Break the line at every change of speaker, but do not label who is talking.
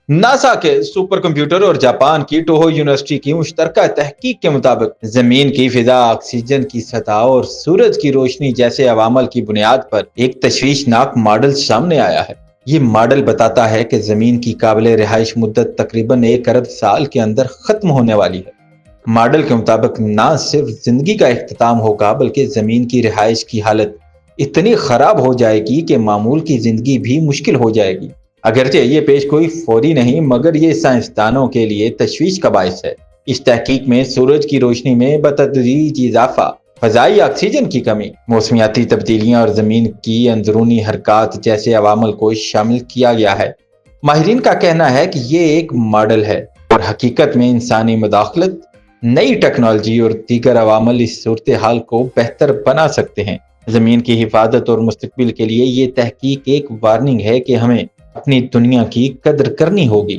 NASA کے super computer اور Japan کی ٹوہو یونیورسٹی کی مشترکہ تحقیق کے مطابق زمین کی فضا، آکسیجن کی سطح اور سورج کی روشنی جیسے عوامل کی بنیاد پر ایک تشویشناک ماڈل سامنے آیا ہے۔ یہ ماڈل بتاتا ہے کہ زمین کی قابل رہائش مدت تقریباً 1 ارب سال کے اندر ختم ہونے والی ہے۔ ماڈل کے مطابق نہ صرف زندگی کا اختتام ہوگا بلکہ زمین کی رہائش کی حالت اتنی خراب ہو جائے گی کہ معمول کی زندگی بھی مشکل ہو جائے گی۔ اگرچہ یہ پیش گوئی فوری نہیں، مگر یہ سائنسدانوں کے لیے تشویش کا باعث ہے۔ اس تحقیق میں سورج کی روشنی میں بتدریج اضافہ، فضائی آکسیجن کی کمی، موسمیاتی تبدیلیاں اور زمین کی اندرونی حرکات جیسے عوامل کو شامل کیا گیا ہے۔ ماہرین کا کہنا ہے کہ یہ ایک ماڈل ہے اور حقیقت میں انسانی مداخلت، نئی ٹیکنالوجی اور دیگر عوامل اس صورتحال کو بہتر بنا سکتے ہیں۔ زمین کی حفاظت اور مستقبل کے لیے یہ تحقیق ایک وارننگ ہے کہ ہمیں اپنی دنیا کی قدر کرنی ہوگی۔